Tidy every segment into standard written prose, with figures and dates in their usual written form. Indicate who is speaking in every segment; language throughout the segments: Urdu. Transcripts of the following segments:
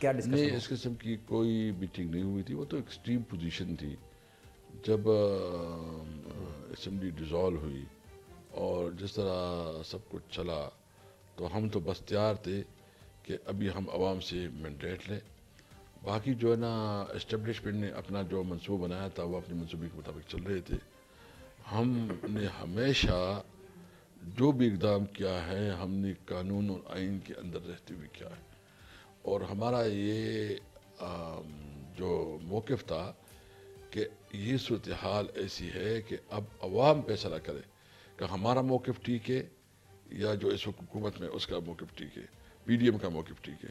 Speaker 1: کیا ڈسکشن
Speaker 2: نہیں اس قسم کی کوئی میٹنگ نہیں ہوئی تھی. وہ تو ایکسٹریم پوزیشن تھی جب اسمبلی ڈیزالو ہوئی اور جس طرح سب کچھ چلا تو ہم تو بس تیار تھے کہ ابھی ہم عوام سے مینڈیٹ لیں. باقی جو ہے نا اسٹیبلشمنٹ نے اپنا جو منصوبہ بنایا تھا وہ اپنے منصوبے کے مطابق چل رہے تھے. ہم نے ہمیشہ جو بھی اقدام کیا ہے ہم نے قانون اور آئین کے اندر رہتے ہوئے کیا ہے. اور ہمارا یہ جو موقف تھا کہ یہ صورتحال ایسی ہے کہ اب عوام فیصلہ کرے کہ ہمارا موقف ٹھیک ہے یا جو اس حکومت میں اس کا موقف ٹھیک ہے, پی ڈی ایم کا موقف ٹھیک ہے.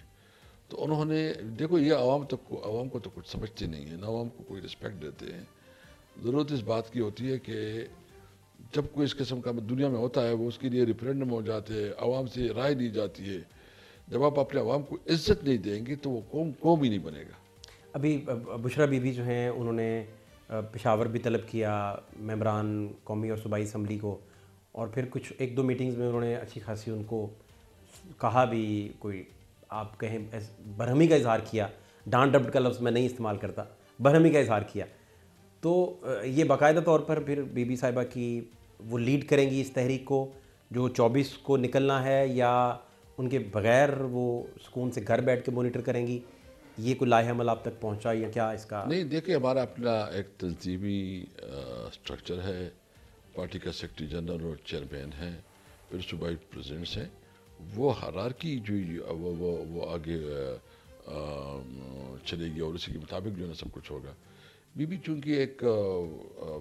Speaker 2: تو انہوں نے دیکھو یہ عوام کو تو کچھ سمجھتے نہیں ہیں, نہ عوام کو کوئی رسپیکٹ دیتے ہیں. ضرورت اس بات کی ہوتی ہے کہ جب کوئی اس قسم کا دنیا میں ہوتا ہے وہ اس کے لیے ریفرینڈم ہو جاتے ہیں, عوام سے رائے دی جاتی ہے. جب آپ اپنے عوام کو عزت نہیں دیں گے تو وہ قوم ہی نہیں بنے گا.
Speaker 1: ابھی بشرا بی بی جو ہیں انہوں نے پشاور بھی طلب کیا ممبران قومی اور صوبائی اسمبلی کو, اور پھر کچھ ایک دو میٹنگز میں انہوں نے اچھی خاصی ان کو کہا بھی, کوئی آپ کہیں برہمی کا اظہار کیا, ڈانٹ ڈپٹ کا لفظ میں نہیں استعمال کرتا, برہمی کا اظہار کیا. تو یہ باقاعدہ طور پر پھر بی بی صاحبہ کی وہ لیڈ کریں گی اس تحریک کو جو 24 کو نکلنا ہے, یا ان کے بغیر وہ سکون سے گھر بیٹھ کے مانیٹر کریں گی؟ یہ کوئی لائحہ عمل آپ تک پہنچا یا کیا اس کا؟
Speaker 2: نہیں دیکھیں ہمارا اپنا ایک تنظیمی سٹرکچر ہے. پارٹی کا سیکرٹری جنرل اور چیئرمین ہیں, پھر صوبائی پریزیڈنٹس ہیں. وہ ہرارکی جو وہ آگے چلے گی اور اسی کے مطابق جو ہے نا سب کچھ ہوگا. بی بی چونکہ ایک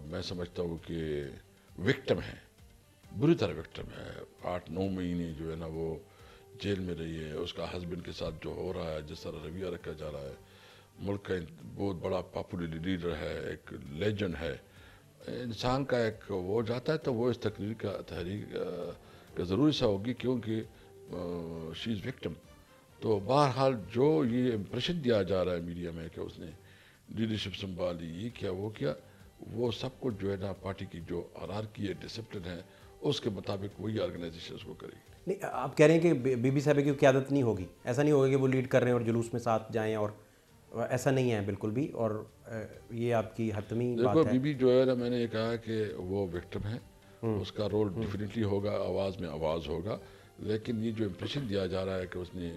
Speaker 2: میں سمجھتا ہوں کہ وکٹم ہے, بری طرح وکٹم ہے. 8-9 مہینے جو ہے نا وہ جیل میں رہی ہے. اس کا ہسبینڈ کے ساتھ جو ہو رہا ہے, جس طرح رویہ رکھا جا رہا ہے, ملک کا بہت بڑا پاپولر لیڈر ہے, ایک لیجنڈ ہے. انسان کا ایک وہ جاتا ہے تو وہ اس تحریک کا ضرور حصہ ہوگی کیونکہ شی از وکٹم. تو بہرحال جو یہ امپریشن دیا جا رہا ہے میڈیا میں کہ اس نے لیڈرشپ سنبھالی, یہ کیا وہ کیا, وہ سب کچھ جو ہے نا پارٹی کی جو ہرارکی ہے, ڈسپلن ہے, اس کے مطابق وہی آرگنائزیشن اس کو کرے گی.
Speaker 1: نہیں آپ کہہ رہے ہیں کہ بی بی صاحبہ کی قیادت نہیں ہوگی, ایسا نہیں ہوگا کہ وہ لیڈ کر رہے ہیں اور جلوس میں ساتھ جائیں, اور ایسا نہیں ہے بالکل بھی, اور یہ آپ کی حتمی بات
Speaker 2: دیکھو
Speaker 1: ہے.
Speaker 2: بی بی جو ہے نا میں نے یہ کہا کہ وہ وکٹم ہے, اس کا رول ڈیفینیٹلی ہوگا, آواز میں آواز ہوگا. لیکن یہ جو امپریشن دیا جا رہا ہے کہ اس نے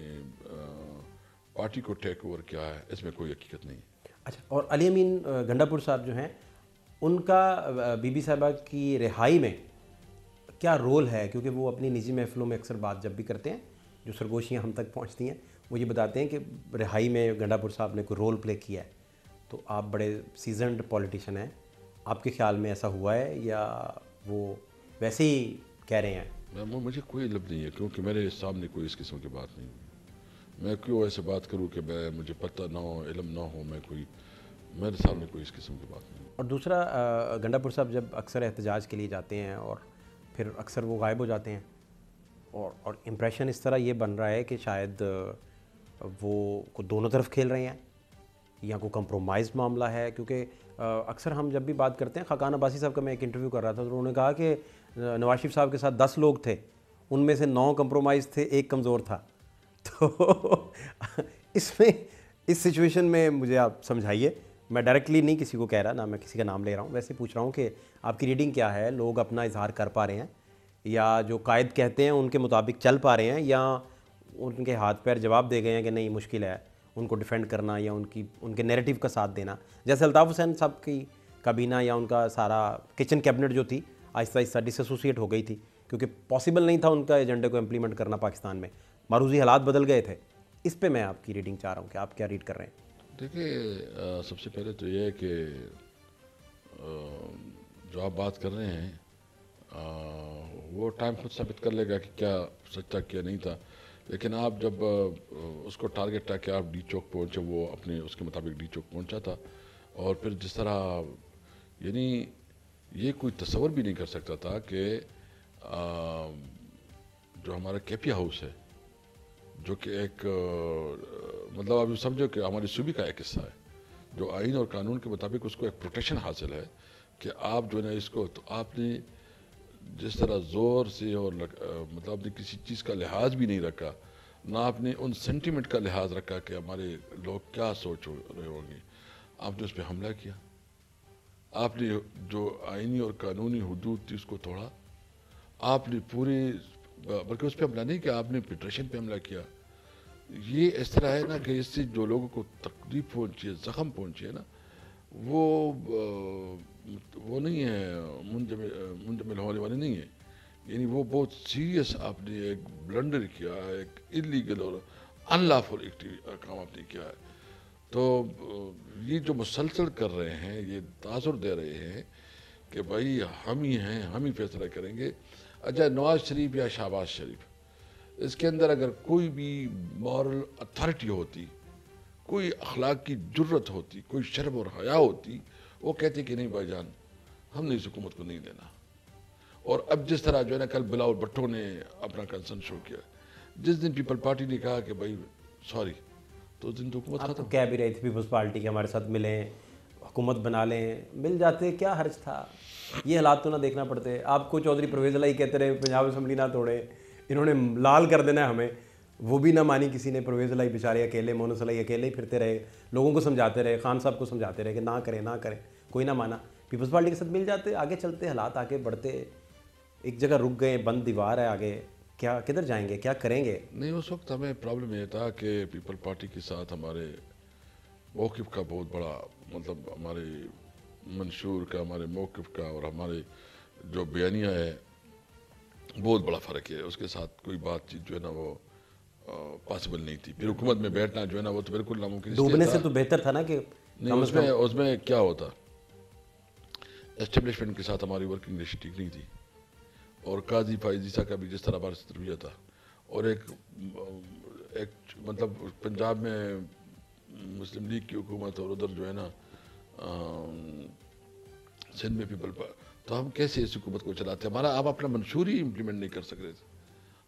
Speaker 2: پارٹی کو ٹیک اوور کیا ہے, اس میں کوئی حقیقت نہیں.
Speaker 1: اچھا, اور علی امین گنڈا پور صاحب جو ہیں ان کا بی بی صاحبہ کی رہائی میں کیا رول ہے؟ کیونکہ وہ اپنی نجی محفلوں میں اکثر بات جب بھی کرتے ہیں, جو سرگوشیاں ہم تک پہنچتی ہیں, وہ یہ بتاتے ہیں کہ رہائی میں گنڈا پور صاحب نے کوئی رول پلے کیا ہے. تو آپ بڑے سیزنڈ پولیٹیشین ہیں, آپ کے خیال میں ایسا ہوا ہے یا وہ ویسے ہی کہہ رہے ہیں؟
Speaker 2: مجھے کوئی علم نہیں ہے کیونکہ میرے سامنے کوئی اس قسم کی بات نہیں. میں کیوں ایسے بات کروں کہ مجھے پتہ نہ ہو, علم نہ ہو, میرے سامنے کوئی اس قسم کی بات نہیں.
Speaker 1: اور دوسرا گنڈا پور صاحب جب اکثر احتجاج کے لیے جاتے ہیں اور پھر اکثر وہ غائب ہو جاتے ہیں, اور امپریشن اس طرح یہ بن رہا ہے کہ شاید وہ کو دونوں طرف کھیل رہے ہیں یا کوئی کمپرومائز معاملہ ہے. کیونکہ اکثر ہم جب بھی بات کرتے ہیں, خاقان عباسی صاحب کا میں ایک انٹرویو کر رہا تھا تو انہوں نے کہا کہ نواز شریف صاحب کے ساتھ 10 لوگ تھے, ان میں سے 9 کمپرومائز تھے, 1 کمزور تھا. تو اس میں اس سچویشن میں مجھے آپ سمجھائیے, میں ڈائریکٹلی نہیں کسی کو کہہ رہا, نہ میں کسی کا نام لے رہا ہوں, ویسے پوچھ رہا ہوں کہ آپ کی ریڈنگ کیا ہے؟ لوگ اپنا اظہار کر پا رہے ہیں یا جو قائد کہتے ہیں ان کے مطابق چل پا رہے ہیں, یا ان کے ہاتھ پیر جواب دے گئے ہیں کہ نہیں مشکل ہے ان کو ڈیفینڈ کرنا یا ان کے نیریٹو کا ساتھ دینا؟ جیسے الطاف حسین صاحب کی کابینہ یا ان کا سارا کچن کیبنٹ جو تھی آہستہ آہستہ ڈس ایسوسیٹ ہو گئی تھی کیونکہ پاسبل نہیں تھا ان کا ایجنڈے کو امپلیمنٹ کرنا پاکستان میں, معروضی حالات بدل گئے تھے. اس پہ میں آپ کی ریڈنگ چاہ رہا ہوں کہ آپ کیا ریڈ کر رہے ہیں؟
Speaker 2: دیکھیے سب سے پہلے تو یہ ہے کہ جو آپ بات کر رہے ہیں وہ ٹائم خود ثابت کر لے گا کہ کیا سچ تھا کیا نہیں تھا. لیکن آپ جب اس کو ٹارگیٹ تھا کہ آپ ڈی چوک پہنچے, وہ اپنے اس کے مطابق ڈی چوک پہنچا تھا. اور پھر جس طرح یعنی یہ کوئی تصور بھی نہیں کر سکتا تھا کہ جو ہمارا کیپیا ہاؤس ہے جو کہ ایک مطلب آپ سمجھو کہ ہماری صوبے کا ایک حصہ ہے, جو آئین اور قانون کے مطابق اس کو ایک پروٹیکشن حاصل ہے کہ آپ جو ہے نا اس کو, تو آپ نے جس طرح زور سے اور مطلب آپ نے کسی چیز کا لحاظ بھی نہیں رکھا, نہ آپ نے ان سینٹیمنٹ کا لحاظ رکھا کہ ہمارے لوگ کیا سوچ رہے ہوں گے. آپ نے اس پہ حملہ کیا. آپ نے جو آئینی اور قانونی حدود تھی اس کو توڑا. آپ نے پوری بلکہ اس پہ حملہ نہیں کیا, آپ نے فیڈریشن پہ حملہ کیا. یہ اس طرح ہے نا کہ اس سے جو لوگوں کو تکلیف پہنچی ہے, زخم پہنچی ہے نا, وہ نہیں ہے منجمل ہونے والے نہیں ہے. یعنی وہ بہت سیریس آپ نے ایک بلنڈر کیا, ایک انلیگل اور ان لافل کام آپ نے کیا ہے. تو یہ جو مسلسل کر رہے ہیں, یہ تاثر دے رہے ہیں کہ بھائی ہم ہی ہیں, ہم ہی فیصلہ کریں گے. اچھا نواز شریف یا شہباز شریف, اس کے اندر اگر کوئی بھی مورل اتھارٹی ہوتی, کوئی اخلاق کی جرت ہوتی, کوئی شرم اور حیا ہوتی, وہ کہتے کہ نہیں بھائی جان ہم نے اس حکومت کو نہیں دینا. اور اب جس طرح جو ہے نا کل بلاول بھٹو نے اپنا کنسرن شو کیا, جس دن پیپل پارٹی نے کہا کہ بھائی سوری, تو اس دن تو حکومت
Speaker 1: آپ
Speaker 2: ختم.
Speaker 1: تو کہہ بھی رہی تھی پیپلز پارٹی کے ہمارے ساتھ ملیں, حکومت بنا لیں, مل جاتے, کیا حرج تھا. یہ حالات تو نہ دیکھنا پڑتے. آپ کو چودھری پرویز الہی کہتے رہے پنجاب اسمبلی نہ توڑے, انہوں نے لال کر دینا ہے ہمیں, وہ بھی نہ مانی کسی نے. پرویز الہی بیچارے اکیلے, مونس الہی اکیلے ہی پھرتے رہے, لوگوں کو سمجھاتے رہے, خان صاحب کو سمجھاتے رہے کہ نہ کریں نہ کریں, کوئی نہ مانا. پیپلز پارٹی کے ساتھ مل جاتے, آگے چلتے, حالات آگے بڑھتے. ایک جگہ رک گئے, بند دیوار ہے آگے, کیا کدھر جائیں گے, کیا کریں گے.
Speaker 2: نہیں, اس وقت ہمیں پرابلم یہ تھا کہ پیپل پارٹی کے ساتھ ہمارے موقف کا بہت بڑا, مطلب ہمارے منشور کا, ہمارے موقف کا اور ہمارے جو بیانیہ ہے بہت بڑا فرق ہے. اس کے ساتھ کوئی بات چیت جو ہے نا وہ پاسبل نہیں تھی. پھر حکومت میں بیٹھنا جو ہے نا وہ تو بالکل ناممکن.
Speaker 1: ڈوبنے سے تو بہتر تھا نا کہ
Speaker 2: نہیں, اس میں کیا ہوتا, اسٹیبلشمنٹ کے ساتھ ہماری ورکنگ ریلیشن ٹھیک نہیں تھی. اور قاضی فائز عیسیٰ کا بھی جس طرح ہمارے ساتھ رویہ تھا, اور ایک مطلب پنجاب میں مسلم لیگ کی حکومت اور ادھر جو ہے نا سندھ میں پیپل پر, تو ہم کیسے اس حکومت کو چلاتے. ہمارا آپ اپنا منشور ہی امپلیمنٹ نہیں کر سک رہے تھے,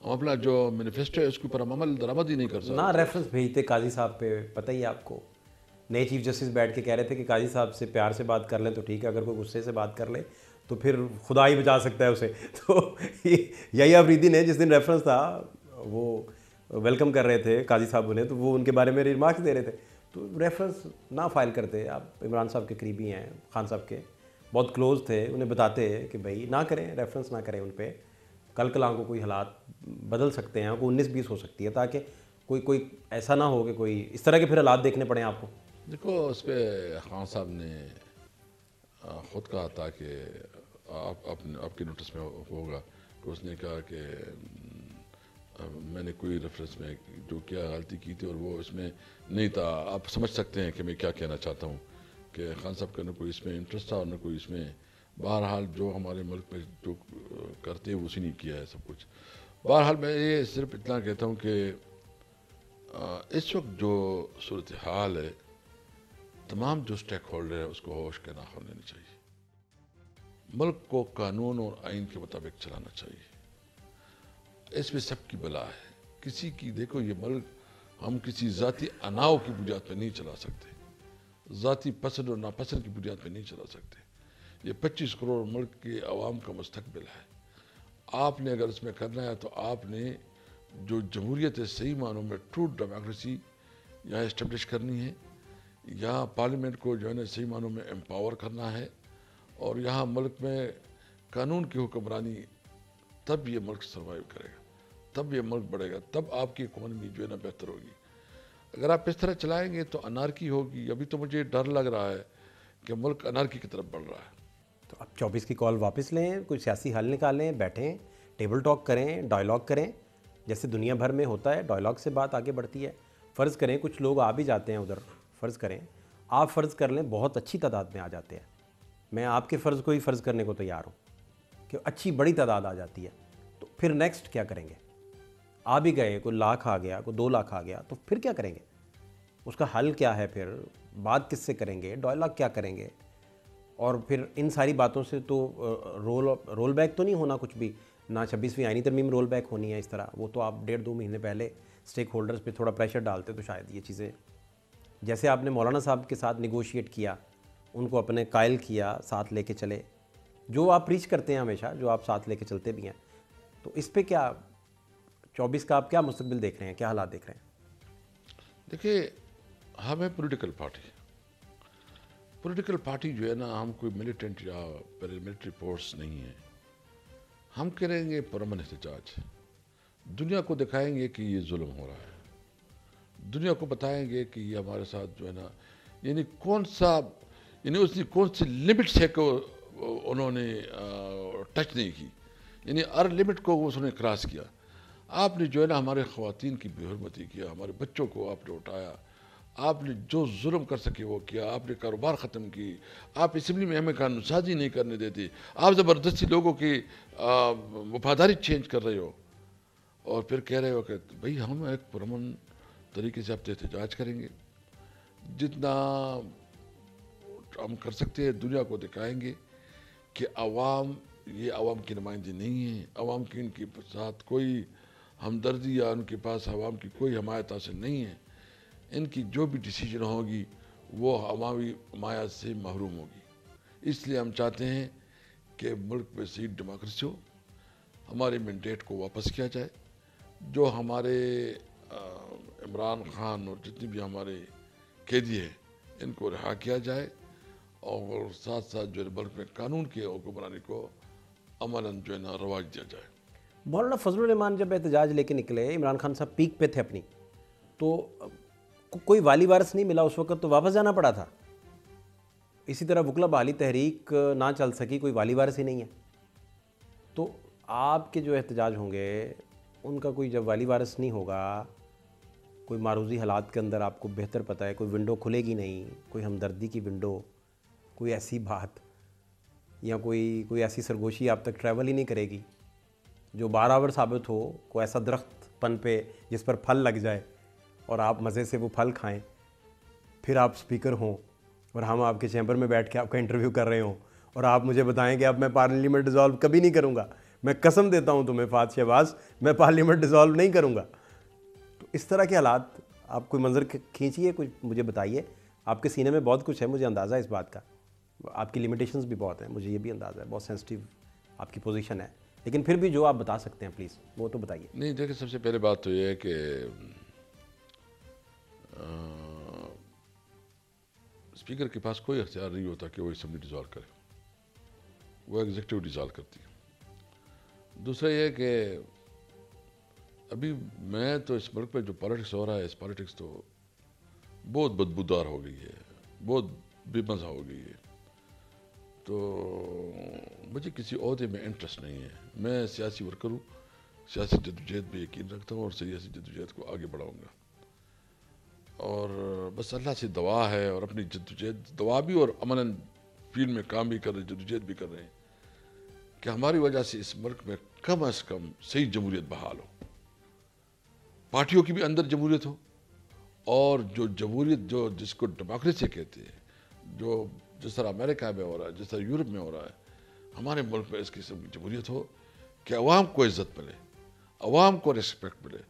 Speaker 2: ہم اپنا جو مینیفیسٹو ہے اس کے اوپر ہم عمل درآمد ہی نہیں کر سکتے.
Speaker 1: نہ ریفرنس بھیجتے قاضی صاحب پہ, پتہ ہی آپ کو. نئے چیف جسٹس بیٹھ کے کہہ رہے تھے کہ قاضی صاحب سے پیار سے بات کر لیں تو ٹھیک ہے, اگر کوئی غصے سے بات کر لے تو پھر خدا ہی بچا سکتا ہے اسے. تو یہی آفریدی نے جس دن ریفرنس تھا وہ ویلکم کر رہے تھے قاضی صاحب انہیں, تو وہ ان کے بارے میں ریمارکس دے رہے تھے. تو ریفرنس نہ فائل کرتے. آپ عمران صاحب کے قریبی ہیں, خان صاحب کے بہت کلوز تھے, انہیں بتاتے کہ بھائی نہ کریں, ریفرنس نہ کریں ان پہ. کل کل کو کوئی حالات بدل سکتے ہیں, کوئی 19-20 ہو سکتی ہے, تاکہ کوئی ایسا نہ ہو کہ کوئی اس طرح کے پھر حالات دیکھنے پڑیں آپ کو.
Speaker 2: دیکھو اس پہ خان صاحب نے خود کہا تھا کہ آپ کے نوٹس میں ہوگا کہ اس نے کہا کہ میں نے کوئی ریفرنس میں جو کیا غلطی کی تھی اور وہ اس میں نہیں تھا. آپ سمجھ سکتے ہیں کہ میں کیا کہنا چاہتا ہوں, کہ خان صاحب کا نہ کوئی اس میں انٹرسٹ تھا اور نہ کوئی اس میں. بہرحال جو ہمارے ملک میں جو کرتے ہیں اسی نے کیا ہے سب کچھ. بہرحال میں یہ صرف اتنا کہتا ہوں کہ اس وقت جو صورتحال ہے, تمام جو سٹیک ہولڈر ہے اس کو ہوش کے ناخن لینے چاہیے. ملک کو قانون اور آئین کے مطابق چلانا چاہیے. اس میں سب کی بلا ہے. کسی کی, دیکھو یہ ملک ہم کسی ذاتی اناؤ کی بنیاد پہ نہیں چلا سکتے, ذاتی پسند اور ناپسند کی بنیاد پہ نہیں چلا سکتے. یہ 25 کروڑ ملک کے عوام کا مستقبل ہے. آپ نے اگر اس میں کرنا ہے تو آپ نے جو جمہوریت صحیح معنوں میں ٹرو ڈیموکریسی یہاں اسٹیبلش کرنی ہے, یہاں پارلیمنٹ کو جو ہے نا صحیح معنوں میں امپاور کرنا ہے, اور یہاں ملک میں قانون کی حکمرانی, تب یہ ملک سروائیو کرے گا, تب یہ ملک بڑھے گا, تب آپ کی اکانومی جو ہے نا بہتر ہوگی. اگر آپ اس طرح چلائیں گے تو انارکی ہوگی. ابھی تو مجھے ڈر لگ رہا ہے کہ ملک انارکی کی طرف بڑھ رہا ہے.
Speaker 1: تو آپ 24 کی کال واپس لیں, کوئی سیاسی حل نکالیں, بیٹھیں, ٹیبل ٹاک کریں, ڈائلاگ کریں, جیسے دنیا بھر میں ہوتا ہے. ڈائلاگ سے بات آگے بڑھتی ہے. فرض کریں کچھ لوگ آ بھی جاتے ہیں ادھر, فرض کریں آپ فرض کر لیں بہت اچھی تعداد میں آ جاتے ہیں, میں آپ کے فرض کو ہی فرض کرنے کو تیار ہوں کہ اچھی بڑی تعداد آ جاتی ہے, تو پھر نیکسٹ کیا کریں گے؟ آ بھی گئے, کوئی لاکھ آ گیا, کوئی 2 لاکھ آ گیا, تو پھر کیا کریں گے؟ اس کا حل کیا ہے؟ پھر بات کس سے کریں گے؟ ڈائلاگ کیا کریں گے؟ اور پھر ان ساری باتوں سے تو رول بیک تو نہیں ہونا کچھ بھی, نہ 26ویں آئینی ترمیم رول بیک ہونی ہے اس طرح. وہ تو آپ 1.5-2 مہینے پہلے اسٹیک ہولڈرز پہ تھوڑا پریشر ڈالتے تو شاید یہ چیزیں, جیسے آپ نے مولانا صاحب کے ساتھ نیگوشیٹ کیا, ان کو اپنے قائل کیا, ساتھ لے کے چلے, جو آپ پریچ کرتے ہیں ہمیشہ, جو آپ ساتھ لے کے چلتے بھی ہیں, تو اس پہ کیا 24 کا آپ کیا مستقبل دیکھ رہے ہیں, کیا حالات دیکھ رہے ہیں؟
Speaker 2: دیکھیے ہم ہیں پولیٹیکل پارٹی جو ہے نا, ہم کوئی ملیٹنٹ یا پیراملٹری فورس نہیں ہے. ہم کریں گے پرامن احتجاج, دنیا کو دکھائیں گے کہ یہ ظلم ہو رہا ہے, دنیا کو بتائیں گے کہ یہ ہمارے ساتھ جو ہے نا, یعنی اس نے کون سی لمٹس ہے کہ انہوں نے ٹچ نہیں کی, یعنی ہر لمٹ کو اس نے کراس کیا. آپ نے جو ہے نا ہمارے خواتین کی بے حرمتی کیا, ہمارے بچوں کو آپ نے اٹھایا, آپ نے جو ظلم کر سکے وہ کیا, آپ نے کاروبار ختم کی, آپ اسمبلی میں ہمیں قانون سازی نہیں کرنے دیتے, آپ زبردستی لوگوں کی وفاداری چینج کر رہے ہو, اور پھر کہہ رہے ہو کہ بھئی ہم ایک پرامن طریقے سے آپ احتجاج کریں گے, جتنا ہم کر سکتے ہیں دنیا کو دکھائیں گے کہ یہ عوام کی نمائندگی نہیں ہے, عوام کی ان کے ساتھ کوئی ہمدردی یا ان کے پاس عوام کی کوئی حمایت حاصل نہیں ہے, ان کی جو بھی ڈیسیجن ہوگی وہ عوامی حمایت سے محروم ہوگی. اس لیے ہم چاہتے ہیں کہ ملک میں صحیح ڈیموکریسی ہو, ہمارے مینڈیٹ کو واپس کیا جائے, جو ہمارے عمران خان اور جتنے بھی ہمارے قیدی ہیں ان کو رہا کیا جائے, اور ساتھ ساتھ جو ہے ملک میں قانون کی حکمرانی کو عملاً جو ہے نا رواج دیا جائے.
Speaker 1: مولانا فضل الرحمان جب احتجاج لے کے نکلے, عمران خان صاحب پیک پہ تھے اپنی, تو کوئی والی وارث نہیں ملا اس وقت, تو واپس جانا پڑا تھا. اسی طرح وکلا بحالی تحریک نہ چل سکی, کوئی والی وارث ہی نہیں ہے. تو آپ کے جو احتجاج ہوں گے ان کا کوئی جب والی وارث نہیں ہوگا, کوئی معروضی حالات کے اندر آپ کو بہتر پتہ ہے کوئی ونڈو کھلے گی نہیں, کوئی ہمدردی کی ونڈو, کوئی ایسی بات یا کوئی ایسی سرگوشی آپ تک ٹریول ہی نہیں کرے گی جو بارآور ثابت ہو, کوئی ایسا درخت پن پہ جس پر پھل لگ جائے اور آپ مزے سے وہ پھل کھائیں, پھر آپ سپیکر ہوں اور ہم آپ کے چیمبر میں بیٹھ کے آپ کا انٹرویو کر رہے ہوں, اور آپ مجھے بتائیں کہ اب میں پارلیمنٹ ڈیزالو کبھی نہیں کروں گا, میں قسم دیتا ہوں تمہیں فات شہباز, میں پارلیمنٹ ڈیزالو نہیں کروں گا. تو اس طرح کے حالات, آپ کوئی منظر کھینچیے, کچھ مجھے بتائیے. آپ کے سینے میں بہت کچھ ہے, مجھے اندازہ ہے اس بات کا, آپ کی لمیٹیشنز بھی بہت ہیں, مجھے یہ بھی اندازہ ہے, بہت سینسٹیو آپ کی پوزیشن ہے, لیکن پھر بھی جو آپ بتا سکتے ہیں پلیز وہ تو بتائیے.
Speaker 2: نہیں دیکھیں, سب سے پہلے بات تو یہ ہے کہ اسپیکر کے پاس کوئی اختیار نہیں ہوتا کہ وہ اسمبلی ڈیزالو کرے, وہ ایگزیکٹو ڈیزالو کرتی ہے. دوسرا یہ ہے کہ ابھی میں تو اس ملک میں جو پالیٹکس ہو رہا ہے, اس پالیٹکس تو بہت بدبودار ہو گئی ہے, بہت بے مزہ ہو گئی ہے. تو مجھے کسی عہدے میں انٹرسٹ نہیں ہے, میں سیاسی ورکر ہوں, سیاسی جدوجہد میں یقین رکھتا ہوں اور سیاسی جدوجہد کو آگے بڑھاؤں گا, اور بس اللہ سے دعا ہے, اور اپنی جدوجہد دعا بھی اور عملاً فیلڈ میں کام بھی کر رہے ہیں, جدوجہد بھی کر رہے ہیں کہ ہماری وجہ سے اس ملک میں کم از کم صحیح جمہوریت بحال ہو, پارٹیوں کی بھی اندر جمہوریت ہو, اور جو جمہوریت جو جس کو ڈیموکریسی کہتے ہیں, جو جس طرح امریکہ میں ہو رہا ہے, جس طرح یورپ میں ہو رہا ہے, ہمارے ملک میں اس قسم کی جمہوریت ہو کہ عوام کو عزت ملے, عوام کو ریسپیکٹ ملے,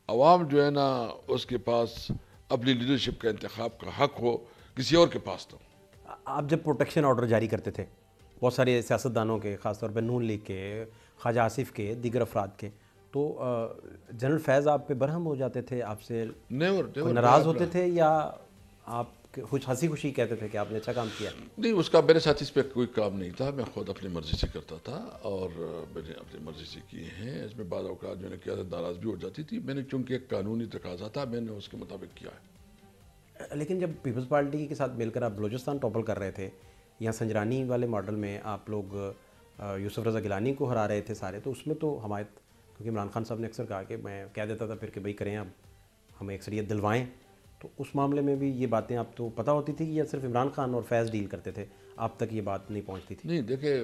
Speaker 2: عوام جو ہے نا اس کے پاس اپنی لیڈرشپ کا انتخاب کا حق ہو, کسی اور کے پاس تو.
Speaker 1: آپ جب پروٹیکشن آرڈر جاری کرتے تھے بہت سارے سیاستدانوں کے, خاص طور پہ نون لیگ کے, خواجہ آصف کے, دیگر افراد کے, تو جنرل فیض آپ پہ برہم ہو جاتے تھے, آپ سے ناراض ہوتے تھے, یا آپ ہنسی خوشی کہتے تھے کہ آپ نے اچھا کام کیا؟
Speaker 2: نہیں, اس کا میرے ساتھ اس پہ کوئی کام نہیں تھا, میں خود اپنی مرضی سے کرتا تھا اور میں نے اپنی مرضی سے کیے ہیں. اس میں بعض اوقات جو نے کیا تھا ناراض بھی ہو جاتی تھی, میں نے چونکہ ایک قانونی تقاضا تھا, میں نے اس کے مطابق کیا ہے.
Speaker 1: لیکن جب پیپلز پارٹی کے ساتھ مل کر آپ بلوچستان ٹاپل کر رہے تھے, یا سنجرانی والے ماڈل میں آپ لوگ یوسف رضا گیلانی کو ہرا رہے تھے سارے, تو اس میں تو حمایت, کیونکہ عمران خان صاحب نے اکثر کہا کہ میں کہہ دیتا تھا پھر کہ بھائی کریں, اب ہمیں اکثریت دلوائیں, تو اس معاملے میں بھی یہ باتیں آپ تو پتہ ہوتی تھی کہ یا صرف عمران خان اور فیض ڈیل کرتے تھے, آپ تک یہ بات نہیں پہنچتی تھی؟
Speaker 2: نہیں دیکھیں,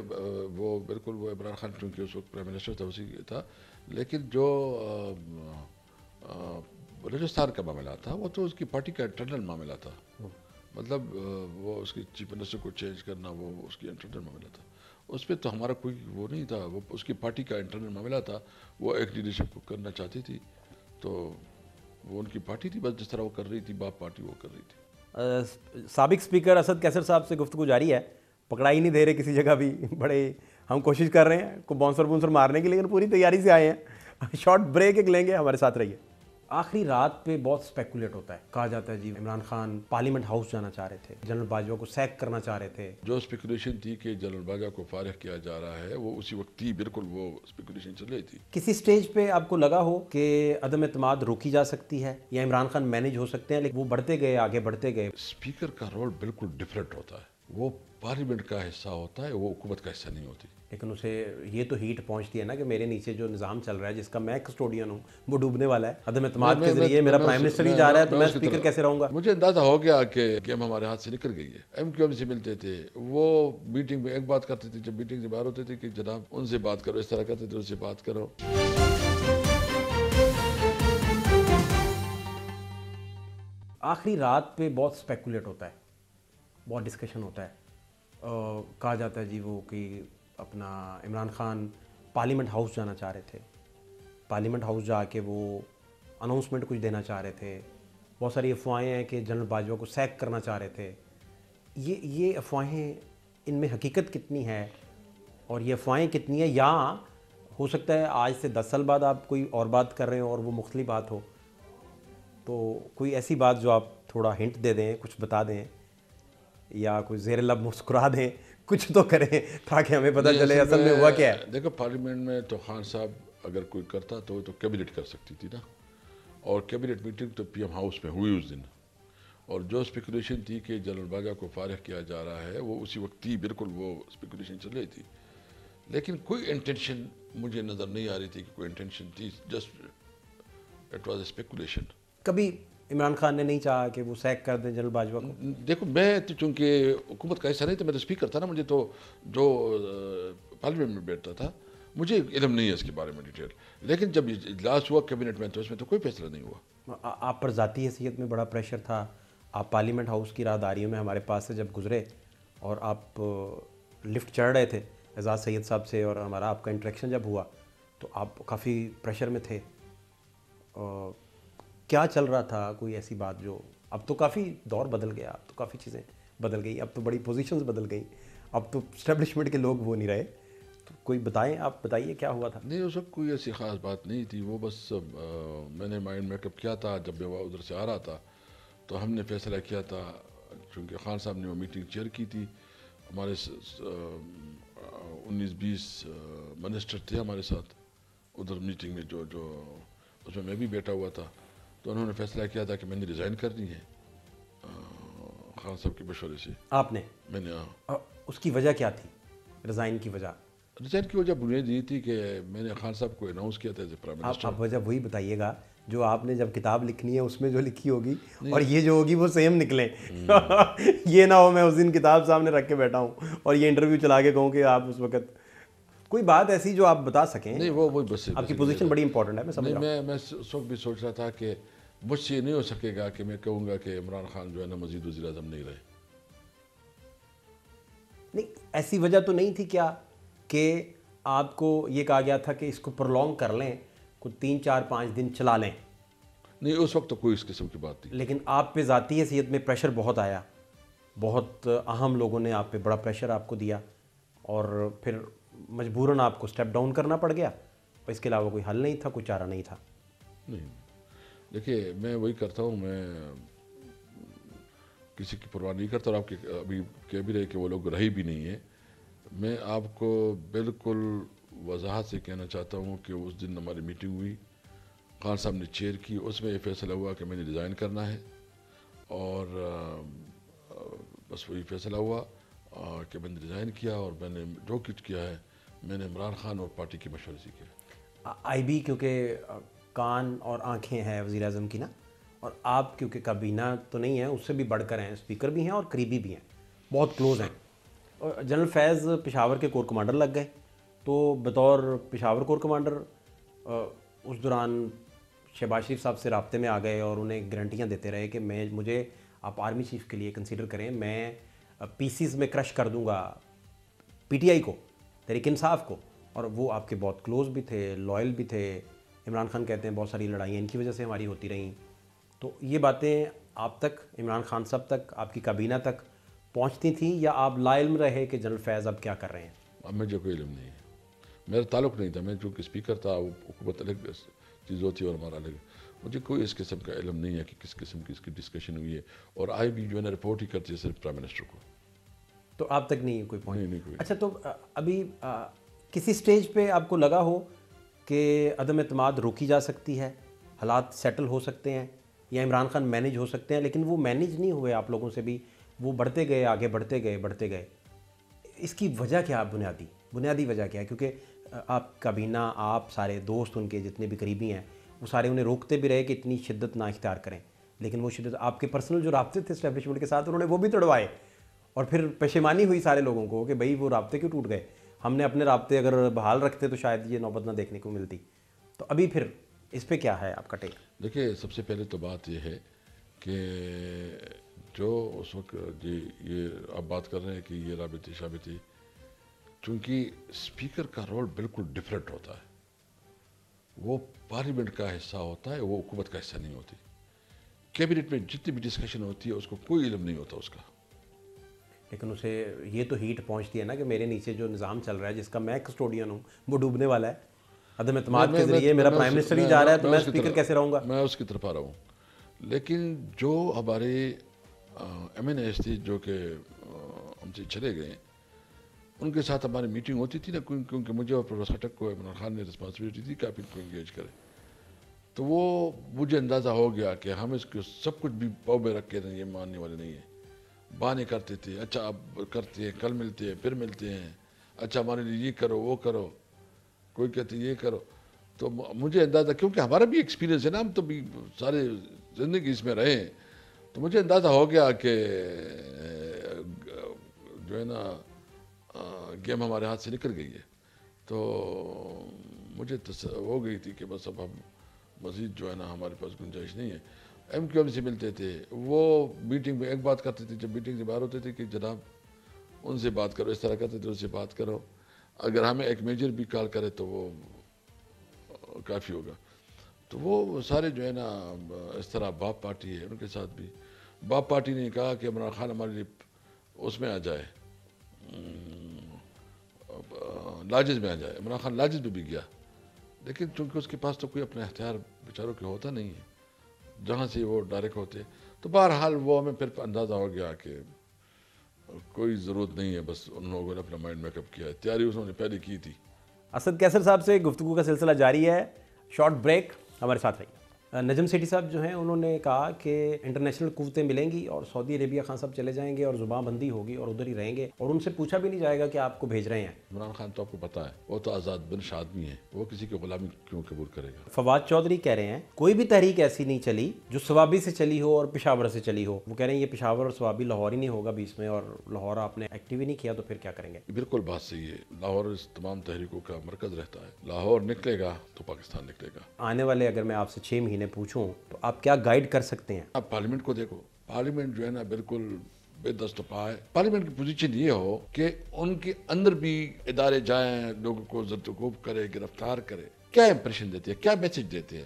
Speaker 2: وہ بالکل وہ عمران خان چونکہ اس وقت پرائم منسٹر تھا اسی تھا, لیکن جو بلوچستان کا معاملہ تھا وہ تو اس کی پارٹی کا انٹرنل معاملہ تھا, مطلب وہ اس کی چیف منسٹر کو چینج کرنا وہ اس کی انٹرنل معاملہ تھا, اس پہ تو ہمارا کوئی وہ نہیں تھا, وہ اس کی پارٹی کا انٹرنل معاملہ تھا, وہ ایک لیڈرشپ کو کرنا چاہتی تھی, تو وہ ان کی پارٹی تھی, بس جس طرح وہ کر رہی تھی باپ پارٹی وہ کر رہی تھی.
Speaker 1: سابق اسپیکر اسد کیسر صاحب سے گفتگو جاری ہے, پکڑائی نہیں دے رہے کسی جگہ بھی, بڑے ہم کوشش کر رہے ہیں کو بونسر مارنے کی, لیکن پوری تیاری سے آئے ہیں, شارٹ بریک ایک لیں گے, ہمارے ساتھ رہیے. آخری رات پہ بہت اسپیکولیٹ ہوتا ہے, کہا جاتا ہے جی عمران خان پارلیمنٹ ہاؤس جانا چاہ رہے تھے, جنرل باجوہ کو سیک کرنا چاہ رہے تھے.
Speaker 2: جو اسپیکولیشن تھی کہ جنرل باجوہ کو فارغ کیا جا رہا ہے وہ اسی وقت تھی, بالکل وہ اسپیکولیشن چل رہی تھی.
Speaker 1: کسی سٹیج پہ آپ کو لگا ہو کہ عدم اعتماد روکی جا سکتی ہے یا عمران خان مینیج ہو سکتے ہیں, لیکن وہ بڑھتے گئے, آگے بڑھتے گئے.
Speaker 2: اسپیکر کا رول بالکل ڈفرینٹ ہوتا ہے, وہ پارلیمنٹ کا حصہ ہوتا ہے, وہ حکومت کا حصہ نہیں ہوتی.
Speaker 1: لیکن اسے یہ تو ہیٹ پہنچتی ہے نا کہ میرے نیچے جو نظام چل رہا ہے جس کا میں کسٹوڈین ہوں وہ ڈوبنے والا ہے. عدم اعتماد کے ذریعے میرا پرائم منسٹر ہی جا رہا ہے تو میں اسپیکر کیسے رہوں گا.
Speaker 2: مجھے اندازہ ہو گیا کہ گیم ہمارے ہاتھ سے نکل گئی ہے. ایم کیو ایم سے ملتے تھے, وہ میٹنگ میں ایک بات کرتے تھے, جب میٹنگ سے باہر ہوتے تھے کہ جناب ان سے بات کرو, اس طرح کرتے تھے ان سے بات کرو.
Speaker 1: آخری رات پہ بہت اسپیکولیٹ ہوتا ہے, بہت ڈسکشن ہوتا ہے. کہا جاتا ہے جی وہ کہ اپنا عمران خان پارلیمنٹ ہاؤس جانا چاہ رہے تھے, پارلیمنٹ ہاؤس جا کے وہ اناؤنسمنٹ کچھ دینا چاہ رہے تھے. بہت ساری افواہیں ہیں کہ جنرل باجوہ کو سیک کرنا چاہ رہے تھے. یہ افواہیں, ان میں حقیقت کتنی ہے اور یہ افواہیں کتنی ہیں, یا ہو سکتا ہے آج سے 10 سال بعد آپ کوئی اور بات کر رہے ہوں اور وہ مختلف بات ہو. تو کوئی ایسی بات جو آپ تھوڑا ہنٹ دے دیں, کچھ بتا دیں, یا کوئی زیر لب مسکرا دیں, کچھ تو کریں تاکہ ہمیں پتہ چلے اصل میں ہوا کیا ہے.
Speaker 2: دیکھو پارلیمنٹ میں تو خان صاحب اگر کوئی کرتا تو کیبنٹ کر سکتی تھی نا, اور کیبنٹ میٹنگ تو پی ایم ہاؤس میں ہوئی اس دن, اور جو اسپیکولیشن تھی کہ جنرل باجوہ کو فارغ کیا جا رہا ہے وہ اسی وقت تھی, بالکل وہ اسپیکولیشن چل رہی تھی. لیکن کوئی انٹینشن مجھے نظر نہیں آ رہی تھی کہ کوئی انٹینشن تھی, just it was a speculation.
Speaker 1: کبھی عمران خان نے نہیں چاہا کہ وہ سیک کر دیں جنرل باجوہ کو؟
Speaker 2: دیکھو میں تو چونکہ حکومت کا حصہ نہیں تھا, میں تو اسپیکر تھا نا, مجھے تو جو پارلیمنٹ میں بیٹھتا تھا مجھے علم نہیں ہے اس کے بارے میں ڈیٹیل. لیکن جب اجلاس ہوا کیبنٹ میں تو اس میں تو کوئی فیصلہ نہیں ہوا.
Speaker 1: آپ پر ذاتی حیثیت میں بڑا پریشر تھا, آپ پارلیمنٹ ہاؤس کی راہداریوں میں ہمارے پاس سے جب گزرے اور آپ لفٹ چڑھ رہے تھے اعزاز سید صاحب سے, اور ہمارا آپ کا انٹریکشن جب ہوا تو آپ کافی پریشر میں تھے. کیا چل رہا تھا, کوئی ایسی بات جو, اب تو کافی دور بدل گیا, اب تو کافی چیزیں بدل گئی, اب تو بڑی پوزیشنز بدل گئیں, اب تو اسٹیبلشمنٹ کے لوگ وہ نہیں رہے, تو کوئی بتائیں, آپ بتائیے کیا ہوا تھا.
Speaker 2: نہیں اس وقت کوئی ایسی خاص بات نہیں تھی, وہ بس میں نے مائنڈ میک اپ کیا تھا. جب میں ادھر سے آ رہا تھا تو ہم نے فیصلہ کیا تھا, چونکہ خان صاحب نے وہ میٹنگ چیئر کی تھی, ہمارے 19-20 منسٹر تھے ہمارے ساتھ ادھر میٹنگ میں, جو اس میں بھی بیٹھا ہوا تھا. تو انہوں نے فیصلہ کیا تھا کہ میں نے ریزائن کرنی ہے خان صاحب کے مشورے سے.
Speaker 1: آپ نے؟
Speaker 2: میں نے.
Speaker 1: اس کی وجہ کیا تھی ریزائن کی وجہ؟
Speaker 2: ریزائن کی وجہ بنیاد یہ تھی کہ میں نے خان صاحب کو اناؤنس کیا تھا ایز اے پرائم منسٹر.
Speaker 1: آپ وجہ وہی بتائیے گا جو آپ نے جب کتاب لکھنی ہے اس میں جو لکھی ہوگی, اور یہ جو ہوگی وہ سیم نکلیں. یہ نہ ہو میں اس دن کتاب سامنے رکھ کے بیٹھا ہوں اور یہ انٹرویو چلا کے کہوں کہ آپ اس وقت کوئی بات ایسی جو آپ بتا سکیں.
Speaker 2: نہیں وہ بس
Speaker 1: آپ کی پوزیشن بڑی امپورٹنٹ ہے, میں سمجھ رہا ہوں.
Speaker 2: میں اس وقت بھی سوچ رہا تھا کہ مجھ سے یہ نہیں ہو سکے گا کہ میں کہوں گا کہ عمران خان جو ہے نا مزید وزیر اعظم نہیں رہے.
Speaker 1: نہیں ایسی وجہ تو نہیں تھی کیا کہ آپ کو یہ کہا گیا تھا کہ اس کو پرولونگ کر لیں, کچھ 3-4-5 دن چلا لیں؟
Speaker 2: نہیں اس وقت تو کوئی اس قسم کی بات تھی.
Speaker 1: لیکن آپ پہ ذاتی حیثیت میں پریشر بہت آیا, بہت اہم لوگوں نے آپ پہ بڑا پریشر آپ کو دیا, اور پھر مجبوراً آپ کو سٹیپ ڈاؤن کرنا پڑ گیا. اس کے علاوہ کوئی حل نہیں تھا, کوئی چارہ نہیں تھا.
Speaker 2: نہیں دیکھیے میں وہی کرتا ہوں, میں کسی کی پرواہ نہیں کرتا, اور آپ کے ابھی کہہ بھی رہے کہ وہ لوگ رہی بھی نہیں ہیں. میں آپ کو بالکل وضاحت سے کہنا چاہتا ہوں کہ اس دن ہماری میٹنگ ہوئی, خان صاحب نے چیئر کی, اس میں یہ فیصلہ ہوا کہ میں نے ریزائن کرنا ہے, اور بس وہی فیصلہ ہوا کہ میں نے ریزائن کیا, اور میں نے جو کچھ کیا ہے میں نے عمران خان اور پارٹی کے مشورے سے کیا.
Speaker 1: آئی بی کیونکہ کان اور آنکھیں ہیں وزیر اعظم کی نا, اور آپ کیونکہ کابینہ تو نہیں ہیں, اس سے بھی بڑھ کر ہیں, اسپیکر بھی ہیں اور قریبی بھی ہیں, بہت کلوز ہیں. جنرل فیض پشاور کے کور کمانڈر لگ گئے, تو بطور پشاور کور کمانڈر اس دوران شہباز شریف صاحب سے رابطے میں آ گئے اور انہیں گارنٹیاں دیتے رہے کہ مجھے آپ آرمی چیف کے لیے کنسیڈر کریں, میں پیسیز میں کرش کر دوں گا پی ٹی آئی کو, تحریک انصاف کو. اور وہ آپ کے بہت کلوز بھی تھے, لائل بھی تھے. عمران خان کہتے ہیں بہت ساری لڑائیاں ان کی وجہ سے ہماری ہوتی رہیں. تو یہ باتیں آپ تک, عمران خان صاحب تک, آپ کی کابینہ تک پہنچتی تھیں, یا آپ لا علم رہے کہ جنرل فیض اب کیا کر رہے ہیں؟
Speaker 2: اب مجھے کوئی علم نہیں ہے. میرا تعلق نہیں تھا، میں چونکہ اسپیکر تھا، وہ حکومت الگ چیز ہوتی ہے اور ہمارا الگ. مجھے کوئی اس قسم کا علم نہیں ہے کہ کس قسم کی اس کی ڈسکشن ہوئی ہے، اور آئی بھی جو ہے نا رپورٹ ہی کرتی ہے صرف پرائم منسٹر کو.
Speaker 1: تو آپ تک نہیں کوئی پوائنٹ؟
Speaker 2: نہیں کوئی.
Speaker 1: اچھا، تو ابھی کسی سٹیج پہ آپ کو لگا ہو کہ عدم اعتماد روکی جا سکتی ہے، حالات سیٹل ہو سکتے ہیں، یا عمران خان مینیج ہو سکتے ہیں، لیکن وہ مینیج نہیں ہوئے آپ لوگوں سے بھی، وہ بڑھتے گئے، آگے بڑھتے گئے. اس کی وجہ کیا؟ بنیادی وجہ کیا ہے؟ کیونکہ آپ کابینہ، آپ سارے دوست ان کے جتنے بھی قریبی ہیں، وہ سارے انہیں روکتے بھی رہے کہ اتنی شدت نہ اختیار کریں، لیکن وہ شدت آپ کے پرسنل جو رابطے تھے اسٹیبلشمنٹ کے ساتھ، انہوں نے وہ بھی توڑوائے، اور پھر پشیمانی ہوئی سارے لوگوں کو کہ بھئی وہ رابطے کیوں ٹوٹ گئے، ہم نے اپنے رابطے اگر بحال رکھتے تو شاید یہ نوبت نہ دیکھنے کو ملتی. تو ابھی پھر اس پہ کیا ہے آپ کا ٹیک؟
Speaker 2: دیکھیے، سب سے پہلے تو بات یہ ہے کہ جو اس وقت جی یہ آپ بات کر رہے ہیں کہ یہ رابطے شابطے، چونکہ اسپیکر کا رول بالکل ڈفرینٹ ہوتا ہے، وہ پارلیمنٹ کا حصہ ہوتا ہے، وہ حکومت کا حصہ نہیں ہوتی. کیبنٹ میں جتنی بھی ڈسکشن ہوتی ہے اس کو کوئی علم نہیں ہوتا اس کا.
Speaker 1: لیکن اسے یہ تو ہیٹ پہنچتی ہے نا کہ میرے نیچے جو نظام چل رہا ہے جس کا میں کسٹوڈین ہوں وہ ڈوبنے والا ہے، عدم اعتماد کے ذریعے میرا پرائم منسٹر ہی جا رہا ہے، تو میں اسپیکر کیسے رہوں گا؟
Speaker 2: میں اس کی طرف آ رہا ہوں. لیکن جو ہمارے ایم این ایس تھی جو کہ ہم سے چلے گئے، ان کے ساتھ ہماری میٹنگ ہوتی تھی نا، کیونکہ مجھے اور پروفیسر ٹک کو عمران خان نے رسپانسبلٹی تھی کہ آپ ان کو انگیج کریں. تو وہ مجھے اندازہ ہو گیا کہ ہم اس کو سب کچھ بھی پاؤ میں رکھ کے یہ ماننے والے نہیں ہیں. بہانے کرتے تھے، اچھا اب کرتے ہیں، کل ملتے ہیں، پھر ملتے ہیں، اچھا ہمارے لیے یہ کرو وہ کرو، کوئی کہتے یہ کرو. تو مجھے اندازہ، کیونکہ ہمارا بھی ایکسپیرینس ہے نا، ہم تو بھی سارے زندگی اس میں رہے ہیں، تو مجھے اندازہ ہو گیا کہ جو ہے نا گیم ہمارے ہاتھ سے نکل گئی ہے. تو مجھے ہو گئی تھی کہ بس اب ہم مزید جو ہے نا ہمارے پاس گنجائش نہیں ہے. ایم کیو ایم سے ملتے تھے، وہ میٹنگ میں ایک بات کرتے تھے، جب میٹنگ سے باہر ہوتے تھے کہ جناب ان سے بات کرو، اس طرح کرتے تھے، ان سے بات کرو، اگر ہمیں ایک میجر بھی کال کرے تو وہ کافی ہوگا. تو وہ سارے جو ہے نا اس طرح باپ پارٹی ہے، ان کے ساتھ بھی باپ پارٹی نے کہا کہ عمران خان ہمارے لیے اس میں آ جائے، لاجز میں آ جائے. عمران خان لاجز میں بھی گیا، لیکن چونکہ اس کے پاس تو کوئی اپنا اختیار بیچاروں کے ہوتا نہیں ہے جہاں سے وہ ڈائریکٹ ہوتے. تو بہرحال وہ ہمیں پھر اندازہ ہو گیا کہ کوئی ضرورت نہیں ہے، بس ان لوگوں نے اپنا مائنڈ میک اپ کیا ہے، تیاری انہوں نے پہلے کی تھی.
Speaker 1: اسد کیسر صاحب سے گفتگو کا سلسلہ جاری ہے، شارٹ بریک، ہمارے ساتھ رہیے. نجم سیٹھی صاحب جو ہیں انہوں نے کہا کہ انٹرنیشنل قوتیں ملیں گی اور سعودی عربیہ خان صاحب چلے جائیں گے اور زبان بندی ہوگی اور ادھر ہی رہیں گے، اور ان سے پوچھا بھی نہیں جائے گا کہ آپ کو بھیج رہے ہیں.
Speaker 2: عمران خان تو آپ کو پتا ہے وہ تو آزاد بنش آدمی ہے، وہ کسی کی غلامی کیوں قبول کرے گا.
Speaker 1: فواد چودھری کہہ رہے ہیں کوئی بھی تحریک ایسی نہیں چلی جو سوابی سے چلی ہو اور پشاور سے چلی ہو. وہ کہہ رہے ہیں یہ پشاور اور سوابی لاہور ہی نہیں ہوگا بیچ میں، اور لاہور آپ نے ایکٹیو ہی نہیں کیا تو پھر کیا کریں گے؟
Speaker 2: بالکل بات صحیح ہے. لاہور اس تمام تحریکوں کا مرکز رہتا ہے. لاہور نکلے گا تو پاکستان نکلے گا.
Speaker 1: آنے والے اگر میں آپ سے 6 مہینے پوچھوں تو آپ کیا گائیڈ کر سکتے ہیں؟
Speaker 2: آپ پارلیمنٹ کو دیکھو، پارلیمنٹ جو ہے نا بالکل بے دست و پا ہے. پارلیمنٹ کی پوزیشن یہ ہو کہ ان کے اندر بھی ادارے جائیں، لوگوں کو زرتکوب کرے، گرفتار کرے. کیا امپریشن دیتے ہیں، کیا میسج دیتے ہیں؟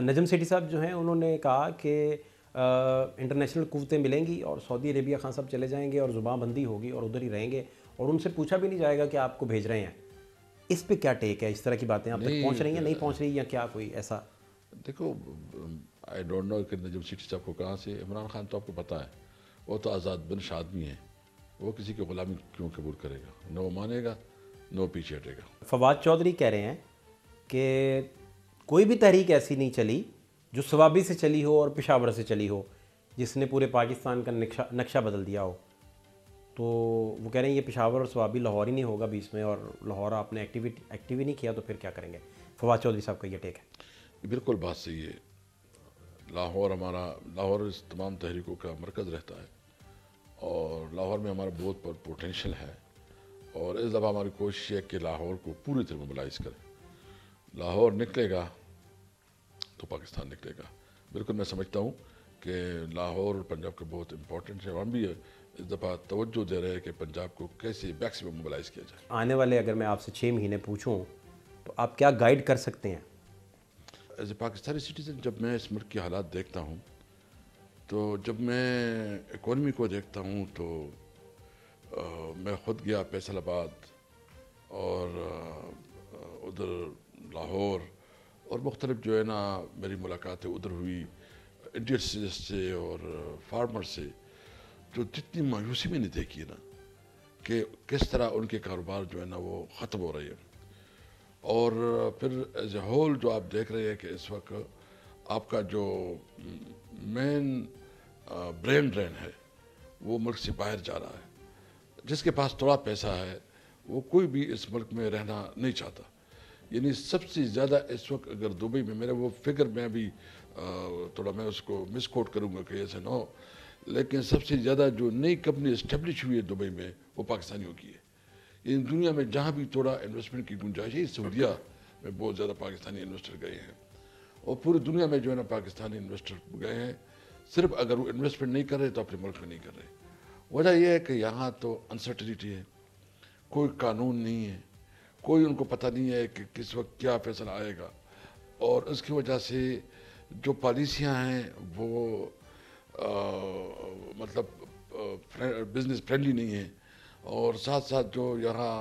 Speaker 1: نجم سیٹھی صاحب جو ہیں انہوں نے کہا کہ انٹرنیشنل قوتیں ملیں گی اور سعودی عربیہ خان صاحب چلے جائیں گے اور زبان بندی ہوگی اور ادھر ہی رہیں گے، اور ان سے پوچھا بھی نہیں جائے گا کہ آپ کو بھیج رہے ہیں. اس پہ کیا ٹیک ہے؟ اس طرح کی باتیں آپ تک پہنچ رہی ہیں، نہیں پہنچ رہی، یا کیا کوئی ایسا؟
Speaker 2: دیکھو، آئی ڈونٹ نو کہ نجم سیٹھی صاحب کو کہاں سے. عمران خان تو آپ کو پتا ہے وہ تو آزاد بنش آدمی ہے، وہ کسی کی غلامی کیوں قبول کرے گا؟ نہ وہ مانے گا، نہ وہ پیچھے ہٹے گا.
Speaker 1: فواد چودھری کہہ رہے ہیں کہ کوئی بھی تحریک ایسی نہیں چلی جو سوابی سے چلی ہو اور پشاور سے چلی ہو جس نے پورے پاکستان کا نقشہ بدل دیا ہو. تو وہ کہہ رہے ہیں یہ پشاور اور سوابی لاہور ہی نہیں ہوگا بیچ میں، اور لاہور آپ نے ایکٹیو ہی نہیں کیا تو پھر کیا کریں گے؟ فواد چودھری صاحب کا یہ ٹیک ہے.
Speaker 2: بالکل بات صحیح ہے. لاہور اس تمام تحریکوں کا مرکز رہتا ہے، اور لاہور میں ہمارا بہت پوٹینشیل ہے، اور اس دفعہ ہماری کوشش ہے کہ لاہور کو پوری طرح موبلائز کریں. لاہور نکلے گا تو پاکستان نکلے گا. بالکل میں سمجھتا ہوں کہ لاہور اور پنجاب کا بہت امپورٹنٹ ہے، اور ہم بھی اس دفعہ توجہ دے رہے ہیں کہ پنجاب کو کیسے میکسیمم موبلائز کیا جائے.
Speaker 1: آنے والے اگر میں آپ سے 6 مہینے پوچھوں تو آپ کیا گائیڈ کر سکتے ہیں؟
Speaker 2: ایز اے پاکستانی سٹیزن جب میں اس ملک کے حالات دیکھتا ہوں، تو جب میں اکانومی کو دیکھتا ہوں، تو میں خود گیا فیصل آباد اور ادھر لاہور اور مختلف جو ہے نا میری ملاقاتیں ادھر ہوئی انڈسٹریز سے اور فارمر سے، جو جتنی مایوسی میں نے دیکھی ہے نا کہ کس طرح ان کے کاروبار جو ہے نا وہ ختم ہو رہے ہیں، اور پھر ایز اے ہول جو آپ دیکھ رہے ہیں کہ اس وقت آپ کا جو مین برین ڈرین ہے وہ ملک سے باہر جا رہا ہے. جس کے پاس تھوڑا پیسہ ہے وہ کوئی بھی اس ملک میں رہنا نہیں چاہتا. یعنی سب سے زیادہ اس وقت اگر دبئی میں میرا وہ فگر میں بھی تھوڑا میں اس کو مس کوٹ کروں گا کہ ایسے نہ ہو، لیکن سب سے زیادہ جو نئی کمپنی اسٹیبلش ہوئی ہے دبئی میں وہ پاکستانیوں کی ہے. ان دنیا میں جہاں بھی تھوڑا انویسٹمنٹ کی گنجائش ہے، سعودیہ میں بہت زیادہ پاکستانی انویسٹر گئے ہیں اور پوری دنیا میں جو ہے نا پاکستانی انویسٹر گئے ہیں. صرف اگر وہ انویسٹمنٹ نہیں کر رہے تو اپنے ملک میں نہیں کر رہے. وجہ یہ ہے کہ یہاں تو انسرٹنٹی ہے، کوئی قانون نہیں ہے، کوئی ان کو پتہ نہیں ہے کہ کس وقت کیا فیصلہ آئے گا، اور اس کی وجہ سے جو پالیسیاں ہیں وہ مطلب بزنس فرینڈلی نہیں ہیں، اور ساتھ ساتھ جو یہاں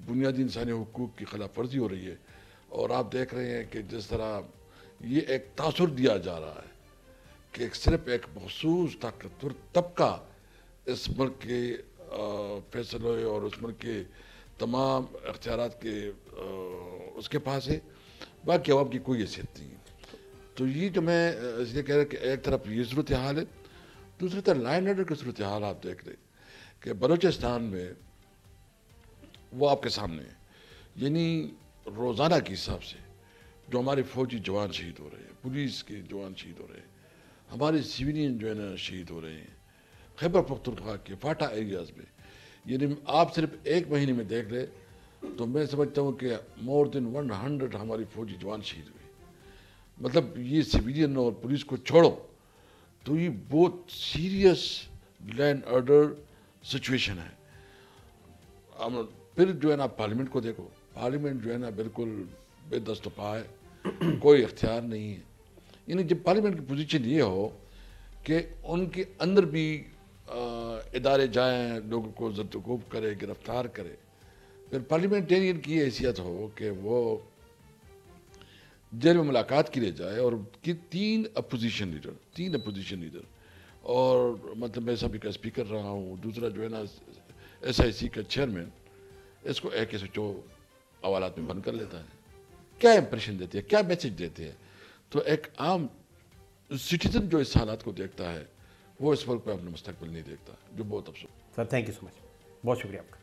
Speaker 2: بنیادی انسانی حقوق کی خلاف ورزی ہو رہی ہے. اور آپ دیکھ رہے ہیں کہ جس طرح یہ ایک تاثر دیا جا رہا ہے کہ صرف ایک مخصوص طاقتور طبقہ اس ملک کے فیصلے اور اس ملک کے تمام اختیارات کے اس کے پاس ہے، باقی عوام کی کوئی حیثیت نہیں ہے. تو یہ جو میں اس لیے کہہ رہا کہ ایک طرف یہ صورتحال ہے، دوسری طرف لائن آرڈر کی صورتحال آپ دیکھ رہے کہ بلوچستان میں وہ آپ کے سامنے ہے. یعنی روزانہ کے حساب سے جو ہمارے فوجی جوان شہید ہو رہے ہیں، پولیس کے جوان شہید ہو رہے ہیں، ہمارے سیویلین جو ہے نا شہید ہو رہے ہیں خیبر پختونخوا کے فاٹا ایریاز میں. یعنی آپ صرف ایک مہینے میں دیکھ لیں تو میں سمجھتا ہوں کہ مور دین 100 ہماری فوجی جوان شہید ہوئے. مطلب یہ سیویلین اور پولیس کو چھوڑو تو یہ بہت سیریس لینڈ آرڈر سچویشن ہے. پھر جو ہے نا پارلیمنٹ کو دیکھو، پارلیمنٹ جو ہے نا بالکل بے دست و پا ہے، کوئی اختیار نہیں ہے. یعنی جب پارلیمنٹ کی پوزیشن یہ ہو کہ ان کے اندر بھی ادارے جائیں، لوگوں کو زدوکوب کرے، گرفتار کرے، پھر پارلیمنٹرین کی حیثیت ہو کہ وہ جیل میں ملاقات کے لیے جائے، اور تین اپوزیشن لیڈر اور مطلب میں سبھی کا اسپیکر رہا ہوں، دوسرا جو ہے نا SIC کا چیئرمین، اس کو AK-104 حوالات میں بند کر لیتا ہے. کیا امپریشن دیتے ہیں، کیا میسج دیتے ہیں؟ تو ایک عام سٹیزن جو اس حالات کو دیکھتا ہے وہ اس وقت پہ اپنا مستقبل نہیں دیکھتا، جو بہت افسوس.
Speaker 1: سر تھینک یو سو مچ، بہت شکریہ آپ کا.